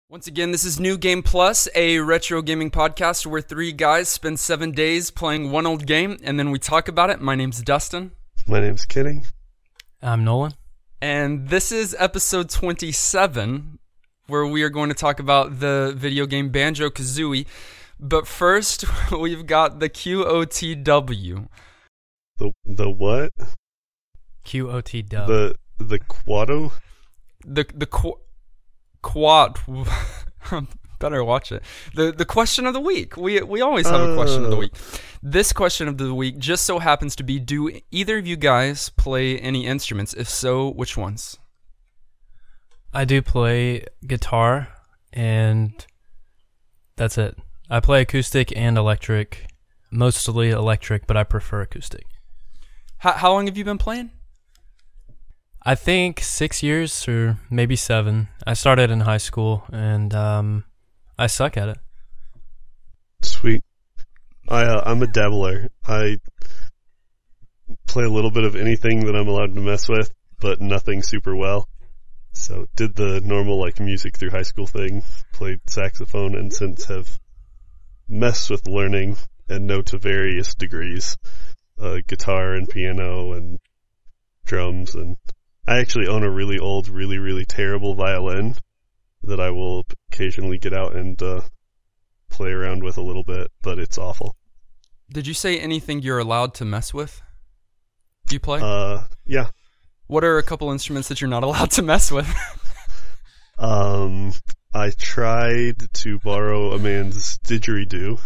Once again, this is New Game Plus, a retro gaming podcast where three guys spend 7 days playing one old game, and then we talk about it. My name's Dustin. My name's Kenny. I'm Nolan. And this is episode 27, where we are going to talk about the video game Banjo-Kazooie. But first, we've got the QOTW. The what? QOTW. The Quado? Quad. Better watch it. The question of the week. We always have a question of the week. This question of the week just so happens to be: do either of you guys play any instruments? If so, which ones? I do play guitar, and that's it. I play acoustic and electric, mostly electric, but I prefer acoustic. How long have you been playing? I think 6 years or maybe 7. I started in high school, and I suck at it. Sweet. I'm a dabbler. I play a little bit of anything that I'm allowed to mess with, but nothing super well. So did the normal like music through high school thing, played saxophone, and since have messed with learning and know to various degrees guitar and piano and drums, and I actually own a really old, really terrible violin that I will occasionally get out and play around with a little bit, but it's awful. Did you say anything you're allowed to mess with? Do you play? Yeah. What are a couple instruments that you're not allowed to mess with? I tried to borrow a man's didgeridoo,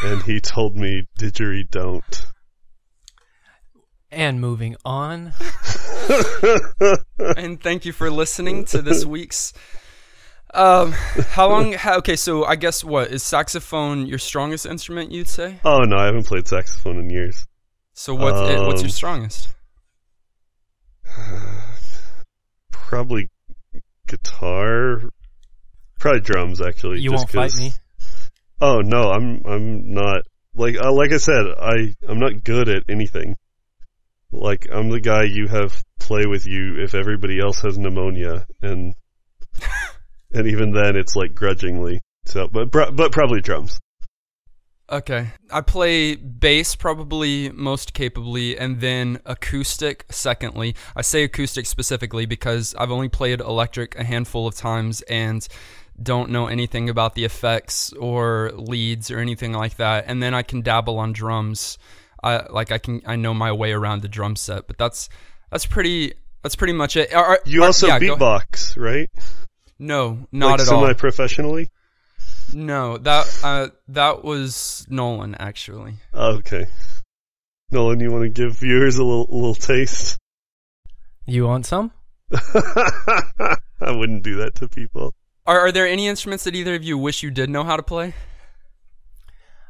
and he told me didgeridoo. And moving on. And thank you for listening to this week's. Okay, so I guess is saxophone your strongest instrument, you'd say? Oh no, I haven't played saxophone in years. So what's your strongest? Probably guitar. Probably drums, actually. You won't fight me? Oh no, I'm not. Like I said, I'm not good at anything. Like, I'm the guy you have play with you if everybody else has pneumonia, and even then it's like grudgingly. So, but probably drums. Okay, I play bass probably most capably, and then acoustic secondly. I say acoustic specifically because I've only played electric a handful of times and don't know anything about the effects or leads or anything like that. And then I can dabble on drums. I know my way around the drum set, but that's pretty much it. You also beatbox, right? No, not at all. Semi-professionally? No, that was Nolan actually. Okay, Nolan, you want to give viewers a little taste? You want some? I wouldn't do that to people. Are there any instruments that either of you wish you did know how to play?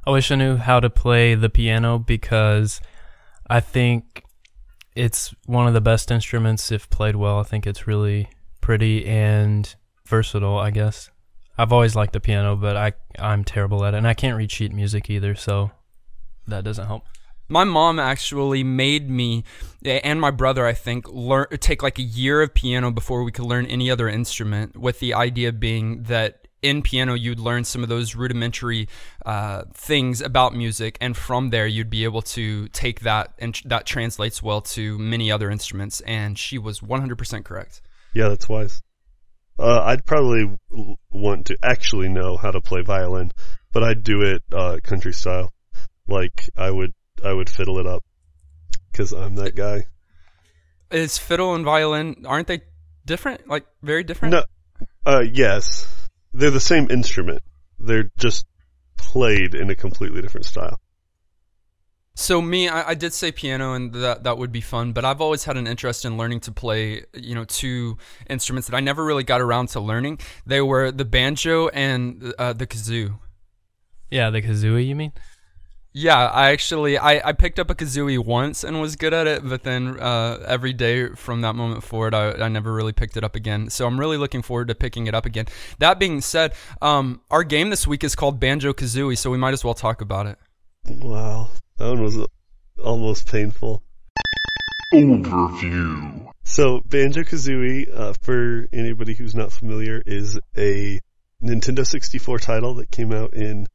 I wish I knew how to play the piano because I think it's one of the best instruments if played well. I think it's really pretty and versatile, I guess. I've always liked the piano, but I'm terrible at it, and I can't read sheet music either, so that doesn't help. My mom actually made me, and my brother, I think, take like a year of piano before we could learn any other instrument, with the idea being that in piano, you'd learn some of those rudimentary things about music, and from there, you'd be able to take that, and that translates well to many other instruments, and she was 100% correct. Yeah, that's wise. I'd probably want to actually know how to play violin, but I'd do it country style. Like, I would fiddle it up, because I'm that guy. Is fiddle and violin, aren't they different? Like, very different? No, yes. They're the same instrument. They're just played in a completely different style. So I did say piano, and that would be fun, but I've always had an interest in learning to play, two instruments that I never really got around to learning. They were the banjo and the kazoo. Yeah, the kazooie, you mean? Yeah, I picked up a kazooie once and was good at it, but then every day from that moment forward, I never really picked it up again. So I'm really looking forward to picking it up again. That being said, our game this week is called Banjo-Kazooie, so we might as well talk about it. Wow, that one was almost painful. Overview. So, Banjo-Kazooie, for anybody who's not familiar, is a Nintendo 64 title that came out in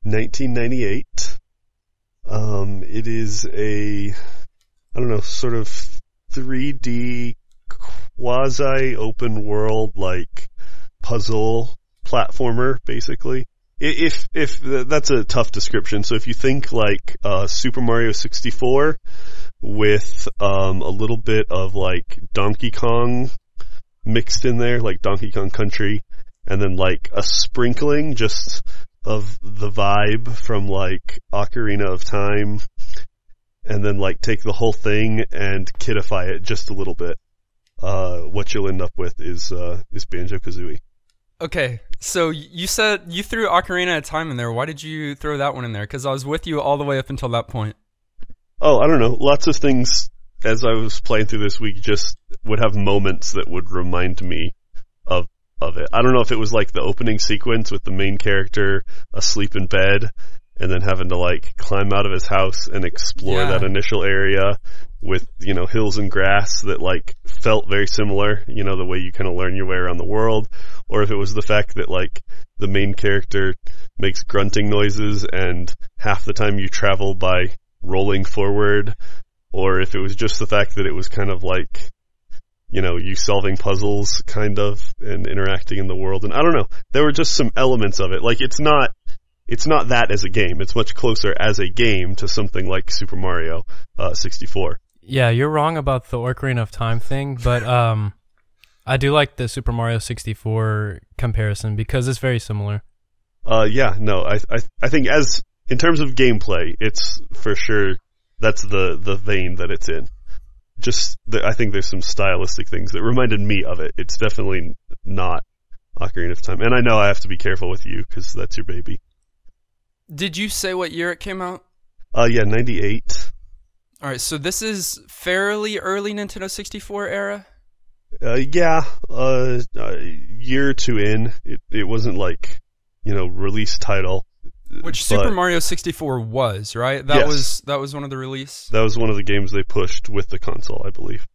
1998. It is a, sort of 3D quasi-open world, like, puzzle platformer, basically. If that's a tough description. So if you think like Super Mario 64 with a little bit of like Donkey Kong mixed in there, like Donkey Kong Country, and then like a sprinkling just of the vibe from like Ocarina of Time, and then like take the whole thing and kidify it just a little bit, what you'll end up with is Banjo-Kazooie. Okay, so you said you threw Ocarina of Time in there. Why did you throw that one in there? Because I was with you all the way up until that point. Oh, I don't know. Lots of things as I was playing through this week just would have moments that would remind me of it. I don't know if it was like the opening sequence with the main character asleep in bed and then having to like climb out of his house and explore that initial area with, hills and grass that like felt very similar, the way you kind of learn your way around the world, or if it was the fact that like the main character makes grunting noises and half the time you travel by rolling forward, or if it was just the fact that it was kind of like, you solving puzzles kind of and interacting in the world. And I don't know, there were just some elements of it. Like it's not that as a game. It's much closer as a game to something like Super Mario 64. Yeah, you're wrong about the Ocarina of Time thing, but I do like the Super Mario 64 comparison because it's very similar. I think as in terms of gameplay, it's for sure that's the vein that it's in. I think there's some stylistic things that reminded me of it. It's definitely not Ocarina of Time, and I know I have to be careful with you because that's your baby. Did you say what year it came out? 98. All right, so this is fairly early Nintendo 64 era? Year or two in. It wasn't like, release title. Which Super Mario 64 was, right? That was one of the release? That was one of the games they pushed with the console, I believe.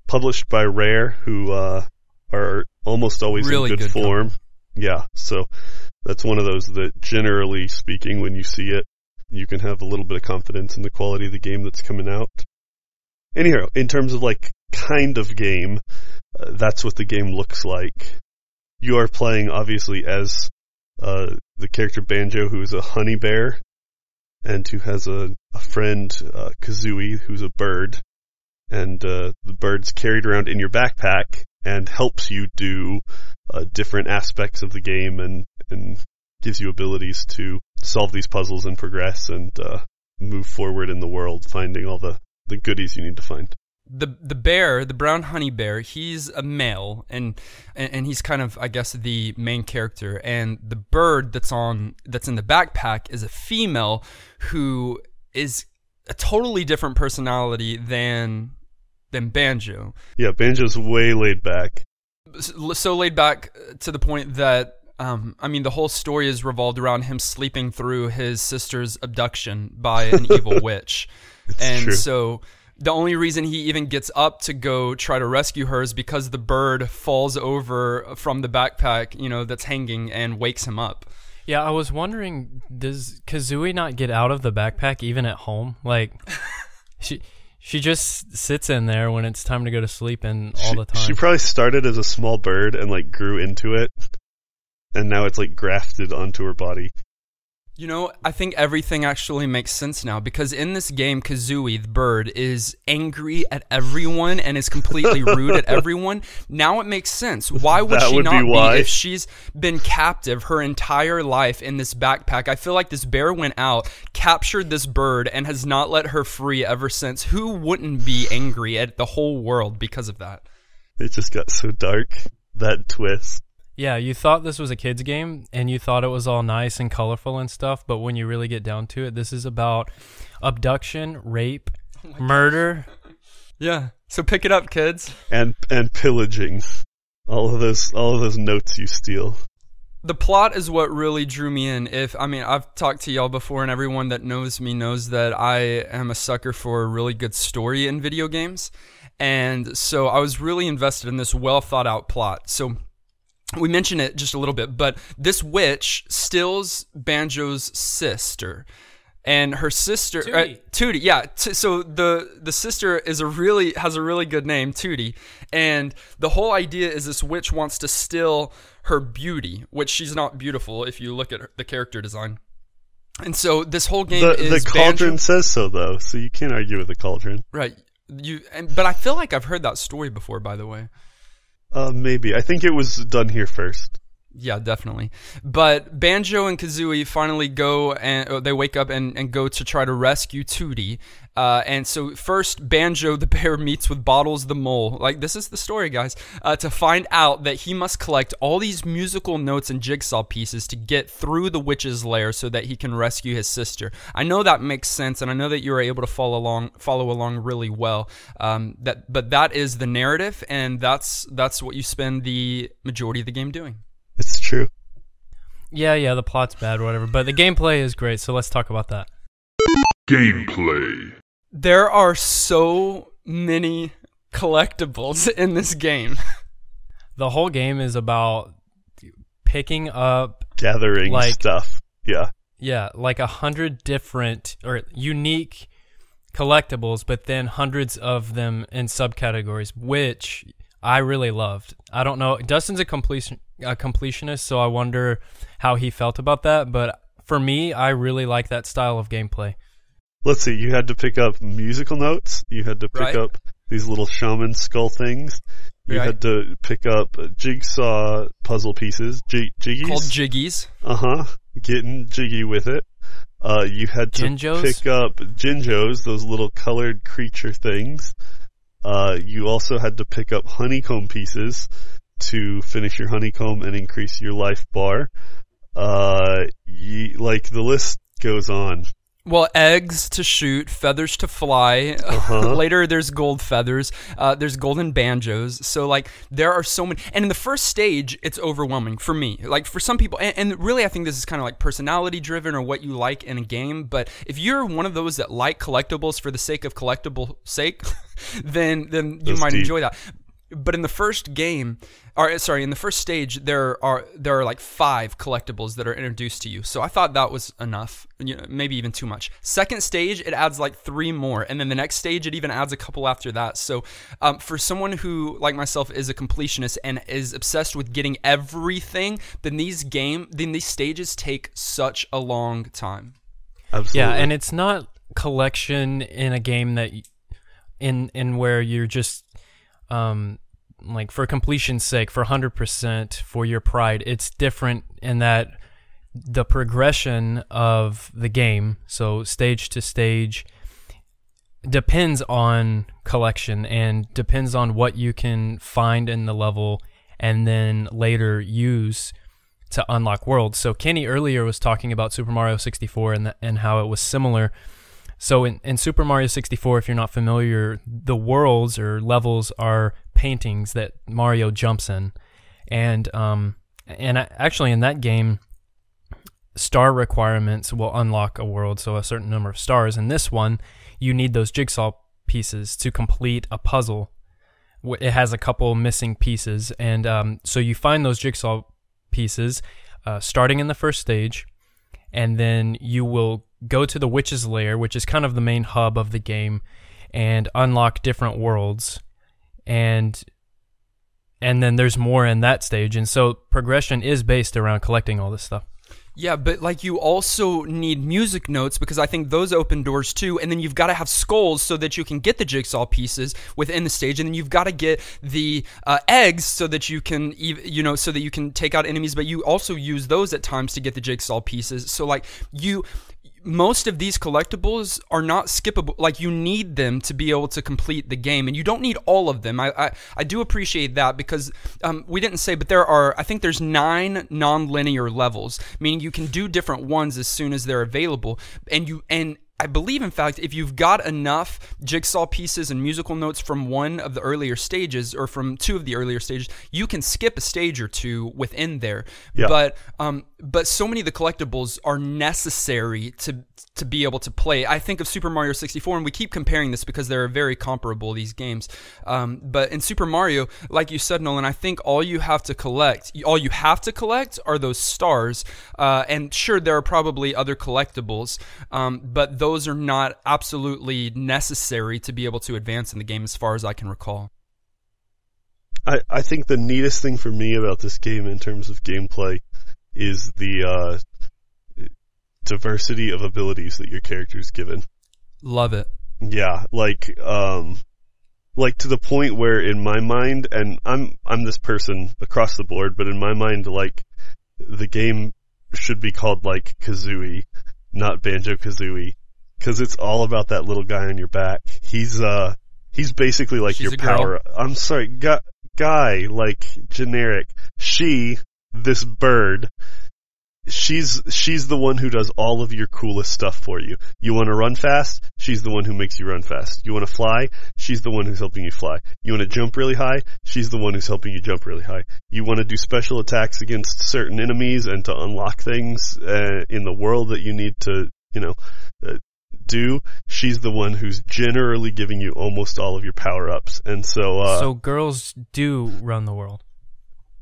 Published by Rare, who are almost always really in good form. Company. Yeah, so that's one of those that, generally speaking, when you see it, you can have a little bit of confidence in the quality of the game that's coming out. Anyhow, in terms of like kind of game, that's what the game looks like. You are playing obviously as the character Banjo, who is a honey bear, and who has a friend Kazooie, who's a bird, and the bird's carried around in your backpack and helps you do different aspects of the game and gives you abilities to solve these puzzles and progress and move forward in the world, finding all the goodies you need to find. The bear, the brown honey bear, he's a male, and he's kind of, I guess, the main character. And the bird that's in the backpack is a female who is a totally different personality than Banjo. Yeah, Banjo's way laid back. So laid back to the point that the whole story is revolved around him sleeping through his sister's abduction by an evil witch. And true. So the only reason he even gets up to go try to rescue her is because the bird falls over from the backpack, that's hanging and wakes him up. Yeah, I was wondering, does Kazooie not get out of the backpack even at home? Like, she just sits in there when it's time to go to sleep and all the time. She probably started as a small bird and like grew into it, and now it's like grafted onto her body. I think everything actually makes sense now, because in this game, Kazooie, the bird, is angry at everyone and is completely rude at everyone. Now it makes sense. Why would she not be if she's been captive her entire life in this backpack? I feel like this bear went out, captured this bird, and has not let her free ever since. Who wouldn't be angry at the whole world because of that? It just got so dark, that twist. Yeah, you thought this was a kid's game, and you thought it was all nice and colorful and stuff, but when you really get down to it, this is about abduction, rape, murder. Yeah, so pick it up, kids. And pillaging. All of those notes you steal. The plot is what really drew me in. I've talked to y'all before, and everyone that knows me knows that I am a sucker for a really good story in video games. And so I was really invested in this well thought out plot. So we mentioned it just a little bit, but this witch steals Banjo's sister. And her sister, Tooty. Yeah. So the sister has a really good name, Tooty. And the whole idea is this witch wants to steal her beauty, which she's not beautiful if you look at the character design. And so this whole game is the cauldron says so, though, so you can't argue with the cauldron, right? But I feel like I've heard that story before, by the way. Maybe I think it was done here first. Yeah, definitely. But Banjo and Kazooie finally go and they wake up and go to try to rescue Tooty. And so first, Banjo the bear meets with Bottles the mole. Like, this is the story, guys. To find out that he must collect all these musical notes and jigsaw pieces to get through the witch's lair so that he can rescue his sister. I know that makes sense, and I know that you were able to follow along really well. But that is the narrative, and that's what you spend the majority of the game doing. It's true. Yeah, the plot's bad or whatever, but the gameplay is great, so let's talk about that. Gameplay. There are so many collectibles in this game. The whole game is about picking up... gathering stuff. Yeah. Yeah, like 100 different or unique collectibles, but then hundreds of them in subcategories, which I really loved. I don't know. Dustin's a completionist, so I wonder how he felt about that. But for me, I really like that style of gameplay. Let's see. You had to pick up musical notes. You had to pick up these little shaman skull things. You had to pick up jigsaw puzzle pieces, jiggies. Called jiggies. Getting jiggy with it. You had to pick up Jinjos, those little colored creature things. You also had to pick up honeycomb pieces to finish your honeycomb and increase your life bar. The list goes on. Well, eggs to shoot, feathers to fly. Later, there's gold feathers. There's golden banjos. So, there are so many. And in the first stage, it's overwhelming for me. Like, for some people, and really, I think this is kind of like personality-driven or what you like in a game. But if you're one of those that like collectibles for the sake of collectible sake, then you might enjoy that. But in the first game, in the first stage, there are like 5 collectibles that are introduced to you. So I thought that was enough, maybe even too much. Second stage, it adds like 3 more, and then the next stage, it even adds a couple after that. So for someone who, like myself, is a completionist and is obsessed with getting everything, then these stages take such a long time. Absolutely. Yeah, and it's not collection in a game that in where you're just for completion's sake, for 100%, for your pride. It's different in that the progression of the game, so stage to stage, depends on collection and depends on what you can find in the level and then later use to unlock worlds. So Kenny earlier was talking about Super Mario 64 and how it was similar. So in Super Mario 64, if you're not familiar, the worlds or levels are paintings that Mario jumps in. And actually in that game, star requirements will unlock a world, so a certain number of stars. In this one, you need those jigsaw pieces to complete a puzzle. It has a couple missing pieces, and so you find those jigsaw pieces starting in the first stage, and then you will go to the witch's lair, which is kind of the main hub of the game, and unlock different worlds, and then there's more in that stage, and so progression is based around collecting all this stuff. Yeah, but you also need music notes because I think those open doors too, and then you've got to have skulls so that you can get the jigsaw pieces within the stage, and then you've got to get the eggs so that you can so that you can take out enemies, but you also use those at times to get the jigsaw pieces. So most of these collectibles are not skippable. Like, you need them to be able to complete the game, and you don't need all of them. I do appreciate that because we didn't say, but I think there's 9 non-linear levels, meaning you can do different ones as soon as they're available, and I believe, in fact, if you've got enough jigsaw pieces and musical notes from one of the earlier stages or from two of the earlier stages, you can skip a stage or two within there. Yeah. But so many of the collectibles are necessary to be able to play. I think of Super Mario 64, and we keep comparing this because they're very comparable, these games. But in Super Mario, like you said, Nolan, I think all you have to collect are those stars. And sure, there are probably other collectibles, but those are not absolutely necessary to be able to advance in the game as far as I can recall. I think the neatest thing for me about this game in terms of gameplay is the diversity of abilities that your character is given. Love it. Yeah, like to the point where in my mind, and I'm this person across the board, but in my mind, like, the game should be called, like, Kazooie, not Banjo-Kazooie, because it's all about that little guy on your back. He's basically like She's your a girl. power. I'm sorry, guy, like, generic. She, this bird, she's the one who does all of your coolest stuff for you. You want to run fast? She's the one who makes you run fast. You want to fly? She's the one who's helping you fly. You want to jump really high? She's the one who's helping you jump really high. You want to do special attacks against certain enemies and to unlock things in the world that you need to, do? She's the one who's generally giving you almost all of your power-ups. And so girls do run the world.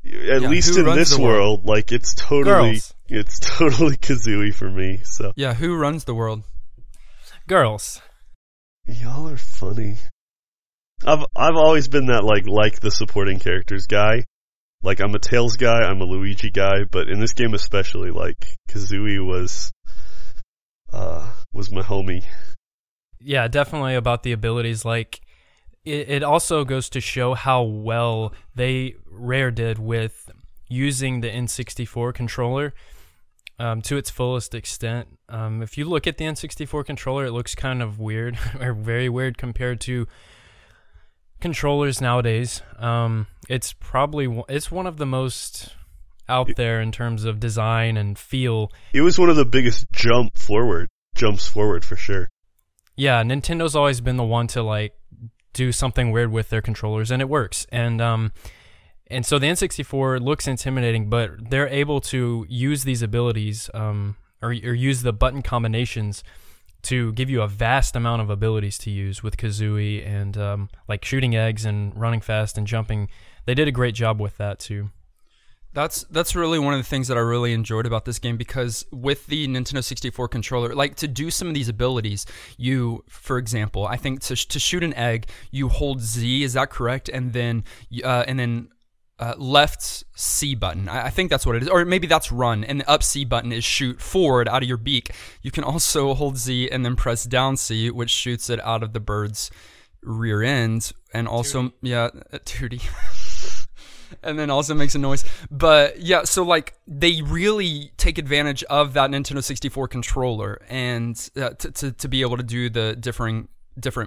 At least in this world, like, it's totally Kazooie for me. So Yeah, who runs the world? Girls. y'all are funny. I've always been that like the supporting characters guy. Like, I'm a Tails guy, I'm a Luigi guy, but in this game especially, like, Kazooie was my homie. Yeah, definitely about the abilities. Like, it also goes to show how well Rare did with using the N64 controller to its fullest extent. If you look at the N64 controller, it looks kind of weird, or very weird compared to controllers nowadays. It's one of the most out there in terms of design and feel. It was one of the biggest jumps forward for sure. Yeah, Nintendo's always been the one to, like, do something weird with their controllers, and it works. And so the N64 looks intimidating, but they're able to use these abilities, or use the button combinations to give you a vast amount of abilities to use with Kazooie, and like shooting eggs and running fast and jumping. They did a great job with that too. That's really one of the things that I really enjoyed about this game, because with the Nintendo 64 controller, like, to do some of these abilities, you, for example, I think to shoot an egg, you hold Z, is that correct? And then left C button. I think that's what it is. Or maybe that's run, and the up C button is shoot forward out of your beak. You can also hold Z and then press down C, which shoots it out of the bird's rear end, and also, Tooty. yeah, Tooty. And then also makes a noise. But yeah, so, like, they really take advantage of that Nintendo 64 controller and to be able to do the different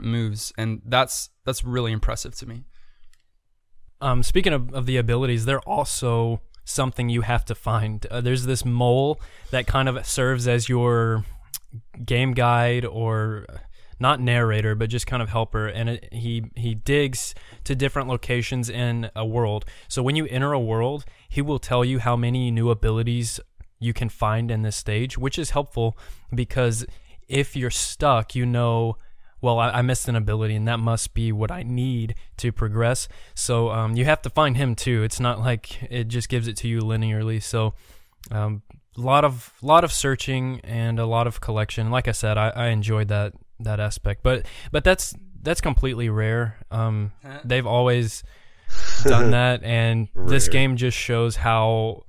moves, and that's really impressive to me. Speaking of the abilities, they're also something you have to find. There's this mole that kind of serves as your game guide, or not narrator, but just kind of helper, and he digs to different locations in a world. So when you enter a world, he will tell you how many new abilities you can find in this stage, which is helpful, because if you're stuck, well, I missed an ability, and that must be what I need to progress. So you have to find him too. It's not like it just gives it to you linearly. So a lot of searching and a lot of collection. Like I said, I enjoyed that aspect, but that's completely Rare. They've always done that, and this game just shows how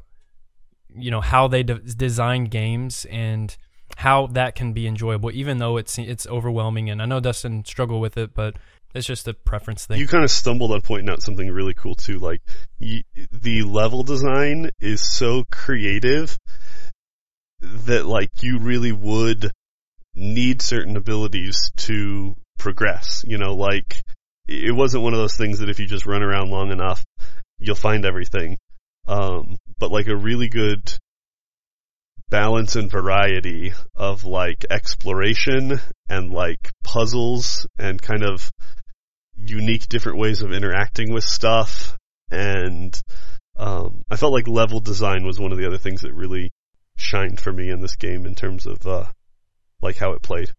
they design games and how that can be enjoyable, even though it's overwhelming. And I know Dustin struggled with it, but it's just a preference thing. You kind of stumbled on pointing out something really cool too. Like, the level design is so creative that, like, you really would need certain abilities to progress. Like, it wasn't one of those things that if you just run around long enough, you'll find everything. But, like, a really good balance and variety of like exploration and like puzzles and kind of unique different ways of interacting with stuff. And I felt like level design was one of the other things that really shined for me in this game in terms of like how it played.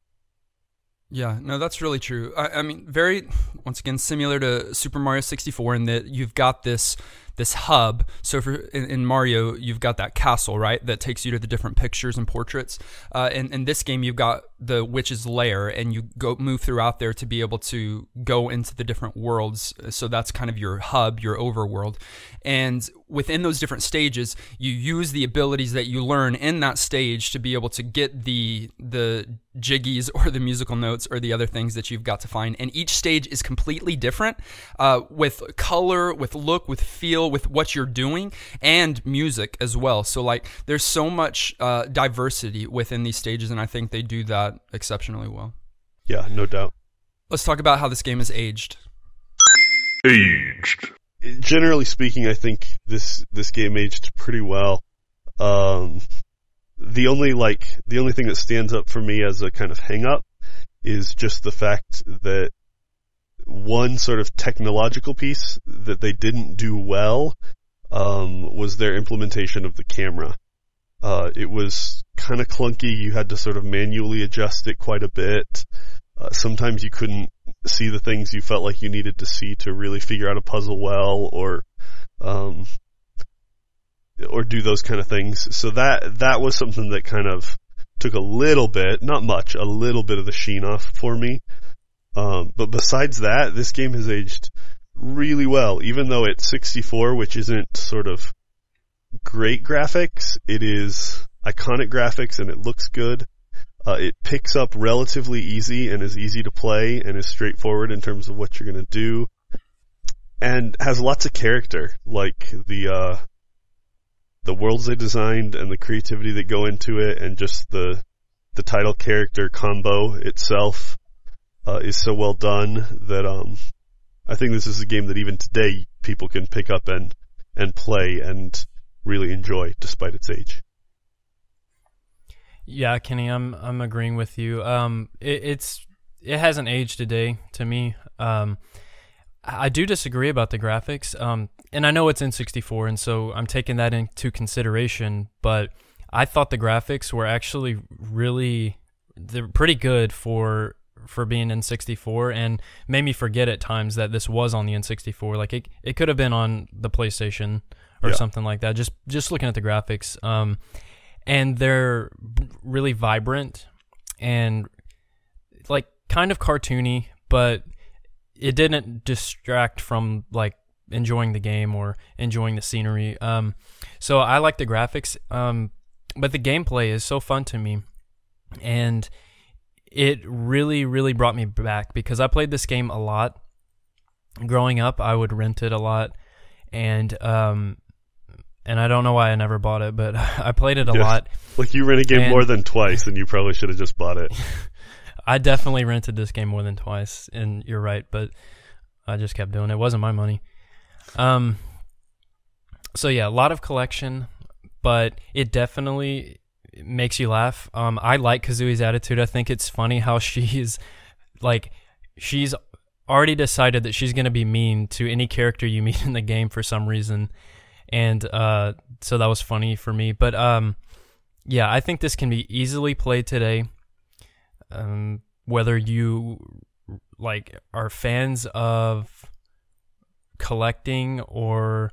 Yeah, no, that's really true. I mean, very, once again, similar to Super Mario 64 in that you've got this hub. So in Mario, you've got that castle, right, that takes you to the different pictures and portraits. In this game, you've got the witch's lair, and you move throughout there to be able to go into the different worlds. So that's kind of your hub, your overworld. And within those different stages, you use the abilities that you learn in that stage to be able to get the jiggies or the musical notes or the other things that you've got to find. And each stage is completely different with color, with look, with feel, with what you're doing, and music as well. So like there's so much diversity within these stages, and I think they do that exceptionally well. Yeah, no doubt. Let's talk about how this game is aged. Aged. Generally speaking, I think this game aged pretty well. The only thing that stands up for me as a kind of hang up is just the fact that one sort of technological piece that they didn't do well was their implementation of the camera. It was kind of clunky. You had to sort of manually adjust it quite a bit. Sometimes you couldn't see the things you felt like you needed to see to really figure out a puzzle well, or do those kind of things. So that was something that kind of took a little bit, not much, a little bit of the sheen off for me. But besides that, this game has aged really well. Even though it's 64, which isn't sort of great graphics, it is iconic graphics and it looks good. It picks up relatively easy and is easy to play and is straightforward in terms of what you're going to do. And has lots of character, like the worlds they designed and the creativity that go into it, and just the title character combo itself is so well done that I think this is a game that even today people can pick up and play and really enjoy despite its age. Yeah, Kenny, I'm agreeing with you. It hasn't aged today to me. I do disagree about the graphics. And I know it's in 64, and so I'm taking that into consideration, but I thought the graphics were actually they're pretty good for being in 64, and made me forget at times that this was on the N64. Like it could have been on the PlayStation or something like that. Just looking at the graphics, and they're really vibrant and like kind of cartoony, but it didn't distract from like enjoying the game or enjoying the scenery. So I like the graphics, but the gameplay is so fun to me, and it really, really brought me back because I played this game a lot. Growing up, I would rent it a lot, and I don't know why I never bought it, but I played it a lot. Like you rent a game more than twice, and you probably should have just bought it. I definitely rented this game more than twice, and you're right, but I just kept doing it. It wasn't my money. So yeah, a lot of collection, but it definitely makes you laugh. I like Kazooie's attitude. I think it's funny how she's already decided that she's going to be mean to any character you meet in the game for some reason. And so that was funny for me. But yeah, I think this can be easily played today. Whether you are fans of collecting or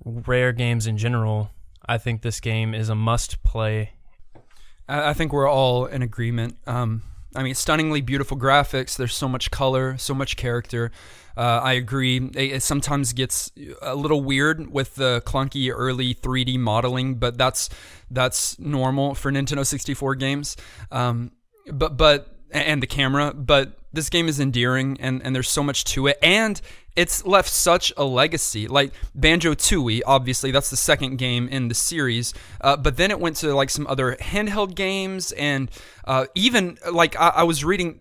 rare games in general, I think this game is a must play. I think we're all in agreement. I mean, stunningly beautiful graphics. There's so much color, so much character. I agree. It sometimes gets a little weird with the clunky early 3D modeling, but that's normal for Nintendo 64 games. But and the camera, but this game is endearing, and there's so much to it, and it's left such a legacy. Like Banjo-Tooie, obviously that's the second game in the series, but then it went to like some other handheld games, and even like I was reading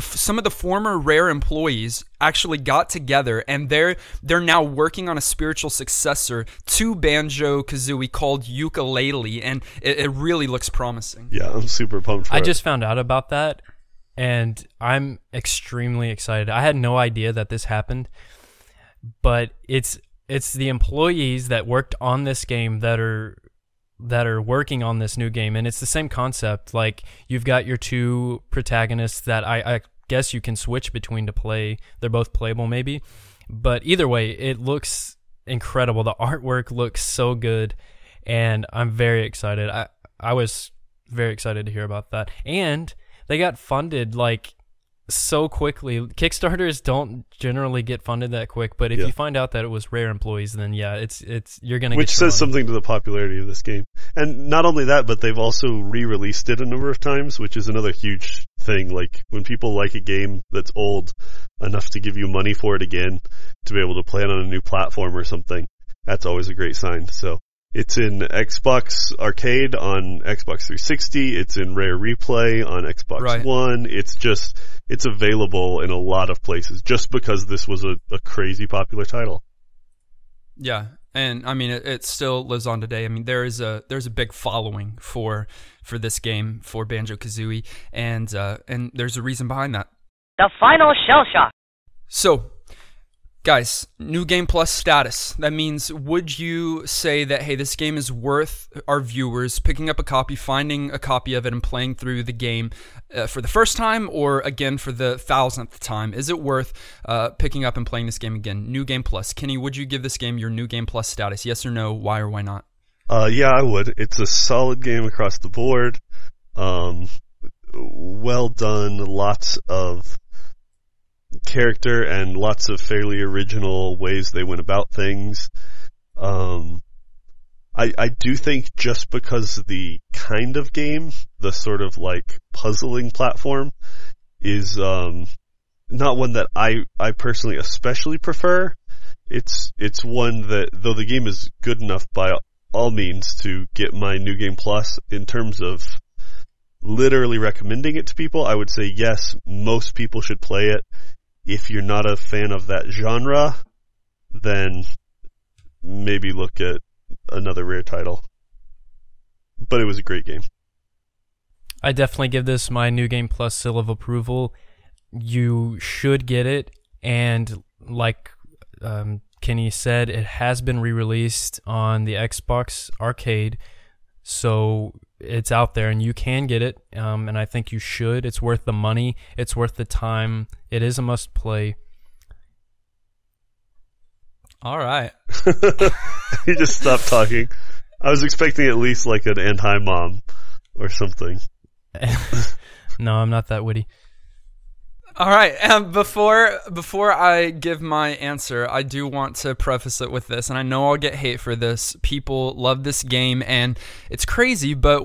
some of the former Rare employees actually got together, and they're now working on a spiritual successor to Banjo-Kazooie called Yooka-Laylee, and it really looks promising. Yeah, I'm super pumped for it. I just found out about that, and I'm extremely excited. I had no idea that this happened, but it's the employees that worked on this game that are working on this new game, and it's the same concept. Like, you've got your two protagonists that I guess you can switch between to play. They're both playable maybe, but either way, it looks incredible. The artwork looks so good, and I'm very excited. I was very excited to hear about that, and they got funded like so quickly. Kickstarters don't generally get funded that quick, but if you find out that it was Rare employees, then yeah, it's you're gonna. Which says something to the popularity of this game. And not only that, but they've also re-released it a number of times, which is another huge thing. Like, when people like a game that's old enough to give you money for it again, to be able to play it on a new platform or something, that's always a great sign. So it's in Xbox Arcade on Xbox 360. It's in Rare Replay on Xbox One. It's available in a lot of places just because this was a crazy popular title. Yeah, and I mean it still lives on today. I mean there's a big following for this game, for Banjo-Kazooie, and there's a reason behind that. The final shell shock. So, guys, New Game Plus status. That means, would you say that, hey, this game is worth our viewers picking up a copy, finding a copy of it, and playing through the game for the first time, or again for the 1,000th time? Is it worth picking up and playing this game again? New Game Plus. Kenny, would you give this game your New Game Plus status? Yes or no? Why or why not? Yeah, I would. It's a solid game across the board. Well done. Lots of character and lots of fairly original ways they went about things. I do think just because the kind of game, the sort of like puzzling platform, is not one that I personally especially prefer. It's one that, though the game is good enough by all means to get my New Game Plus, in terms of literally recommending it to people, I would say yes, most people should play it. If you're not a fan of that genre, then maybe look at another Rare title. But it was a great game. I definitely give this my New Game Plus seal of approval. You should get it, and like Kenny said, it has been re-released on the Xbox Arcade, so it's out there and you can get it, and I think you should. It's worth the money. It's worth the time. It is a must-play. All right. He just stopped talking. I was expecting at least like an "and hi mom" or something. No, I'm not that witty. All right, before I give my answer, I do want to preface it with this, and I know I'll get hate for this. People love this game, and it's crazy, but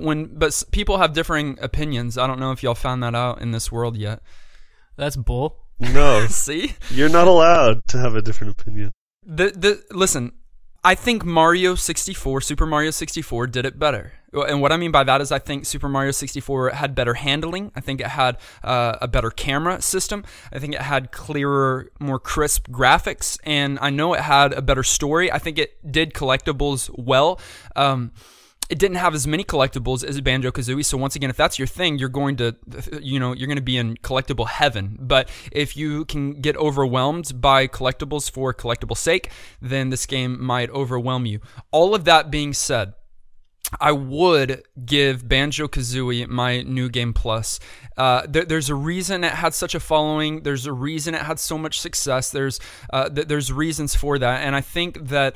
people have differing opinions. I don't know if y'all found that out in this world yet. That's bull. No. See? You're not allowed to have a different opinion. Listen, I think Super Mario 64 did it better. And what I mean by that is I think Super Mario 64 had better handling. I think it had a better camera system. I think it had clearer, more crisp graphics. And I know it had a better story. I think it did collectibles well. It didn't have as many collectibles as Banjo-Kazooie. So once again, if that's your thing, you're going to be in collectible heaven. But if you can get overwhelmed by collectibles for collectible sake, then this game might overwhelm you. All of that being said, I would give Banjo-Kazooie my New Game Plus. There's a reason it had such a following. There's a reason it had so much success. There's reasons for that, and I think that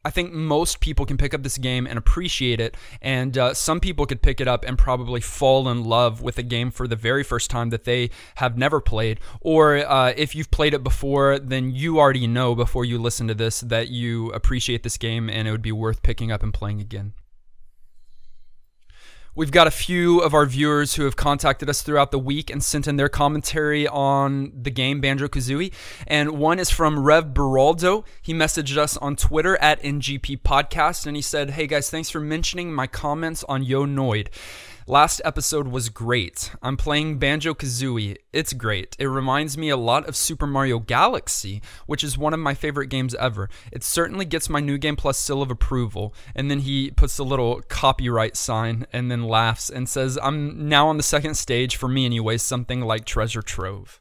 I think most people can pick up this game and appreciate it, and some people could pick it up and probably fall in love with a game for the very first time that they have never played. Or if you've played it before, then you already know before you listen to this that you appreciate this game and it would be worth picking up and playing again. We've got a few of our viewers who have contacted us throughout the week and sent in their commentary on the game Banjo-Kazooie. And one is from Rev Beraldo. He messaged us on Twitter at NGP Podcast, and he said, "Hey guys, thanks for mentioning my comments on Yo Noid. Last episode was great. I'm playing Banjo-Kazooie. It's great. It reminds me a lot of Super Mario Galaxy, which is one of my favorite games ever. It certainly gets my New Game Plus seal of approval." And then he puts a little copyright sign and then laughs and says, "I'm now on the second stage, for me anyway, something like Treasure Trove."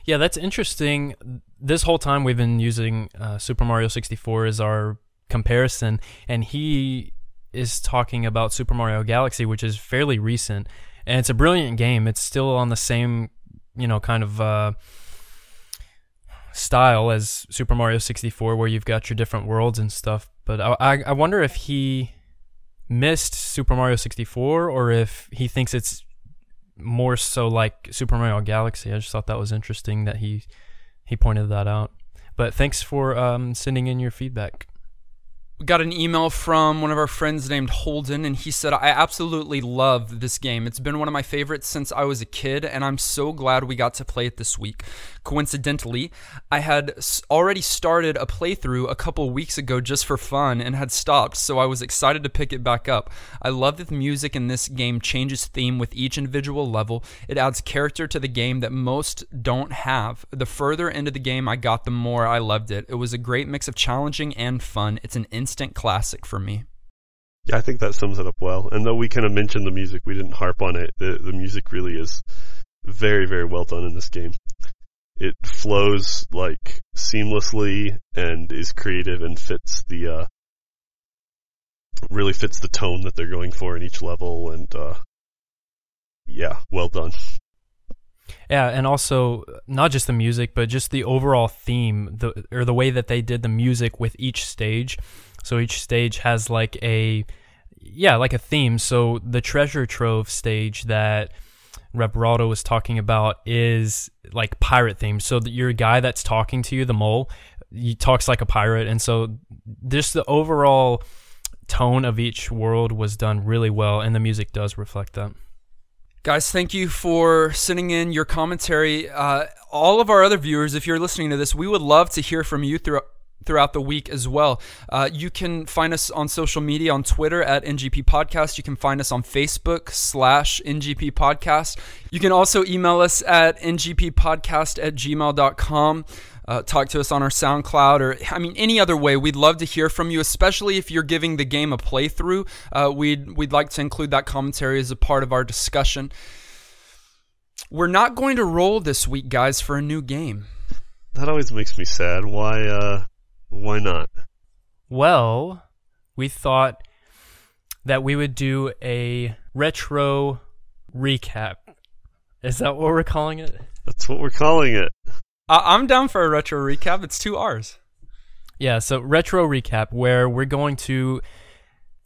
Yeah, that's interesting. This whole time we've been using Super Mario 64 as our comparison, and he is talking about Super Mario Galaxy, which is fairly recent, and it's a brilliant game. It's still on the same, kind of style as Super Mario 64, where you've got your different worlds and stuff. But I wonder if he missed Super Mario 64 or if he thinks it's more so like Super Mario Galaxy. I just thought that was interesting that he pointed that out. But thanks for sending in your feedback. We got an email from one of our friends named Holden, and he said, "I absolutely love this game. It's been one of my favorites since I was a kid, and I'm so glad we got to play it this week. Coincidentally, I had already started a playthrough a couple weeks ago just for fun and had stopped, so I was excited to pick it back up. I love that the music in this game changes theme with each individual level. It adds character to the game that most don't have. The further into the game I got, the more I loved it. It was a great mix of challenging and fun. It's an instant classic for me." Yeah, I think that sums it up well. And though we kind of mentioned the music, we didn't harp on it. The music really is very, very well done in this game. It flows like seamlessly and is creative and fits the really fits the tone that they're going for in each level. And yeah, well done. Yeah, and also not just the music, but just the overall theme, the way that they did the music with each stage. So each stage has like a theme. So the Treasure Trove stage that Reparado was talking about is like pirate themed. So your guy that's talking to you, the mole, he talks like a pirate, and so just the overall tone of each world was done really well, and the music does reflect that. Guys, thank you for sending in your commentary. All of our other viewers, if you're listening to this, we would love to hear from you throughout the week as well. You can find us on social media on Twitter at NGP Podcast. You can find us on Facebook /NGP Podcast. You can also email us at ngppodcast@gmail.com. Talk to us on our SoundCloud or, any other way. We'd love to hear from you, especially if you're giving the game a playthrough. We'd like to include that commentary as a part of our discussion. We're not going to roll this week, guys, for a new game. That always makes me sad. Why not? Well, we thought that we would do a retro recap. Is that what we're calling it? That's what we're calling it. I'm down for a retro recap. It's 2 R's. Yeah, so retro recap, where we're going to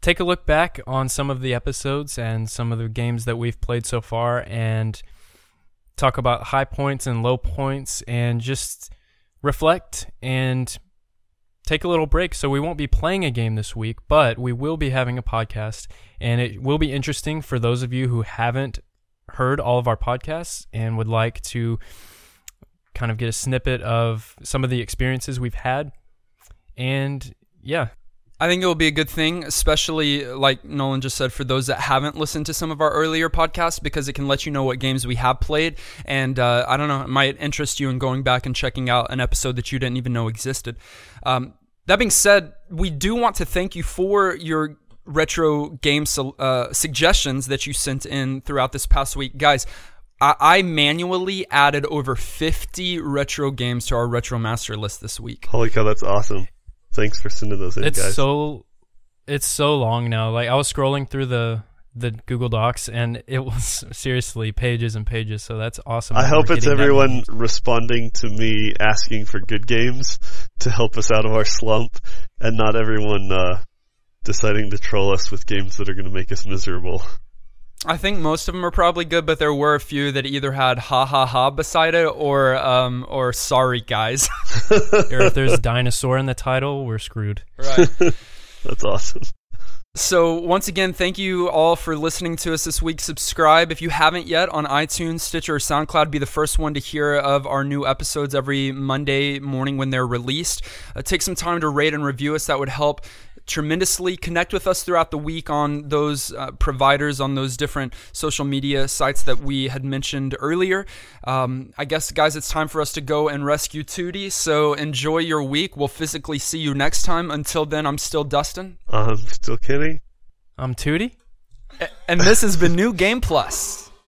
take a look back on some of the episodes and some of the games that we've played so far and talk about high points and low points and just reflect and take a little break. So we won't be playing a game this week, but we will be having a podcast, and it will be interesting for those of you who haven't heard all of our podcasts and would like to kind of get a snippet of some of the experiences we've had. And yeah, I think it will be a good thing, especially like Nolan just said, for those that haven't listened to some of our earlier podcasts, because it can let you know what games we have played. And I don't know, it might interest you in going back and checking out an episode that you didn't even know existed. That being said, we do want to thank you for your retro game suggestions that you sent in throughout this past week. Guys, I manually added over 50 retro games to our retro master list this week. Holy cow, that's awesome. Thanks for sending those in, guys. It's so long now. Like, I was scrolling through the Google Docs, and it was seriously pages and pages, so that's awesome. I hope it's everyone responding to me asking for good games to help us out of our slump, and not everyone deciding to troll us with games that are going to make us miserable. I think most of them are probably good, but there were a few that either had ha ha ha beside it or sorry guys. Or if there's dinosaur in the title, we're screwed. Right. That's awesome. So once again, thank you all for listening to us this week. Subscribe if you haven't yet on iTunes, Stitcher, or SoundCloud. Be the first one to hear of our new episodes every Monday morning when they're released. Take some time to rate and review us. That would help tremendously. Connect with us throughout the week on those providers, on those different social media sites that we had mentioned earlier. I guess, guys, it's time for us to go and rescue Tooty. So enjoy your week. We'll physically see you next time. Until then, I'm still Dustin. I'm still Kenny. I'm Tooty. And this has been New Game Plus.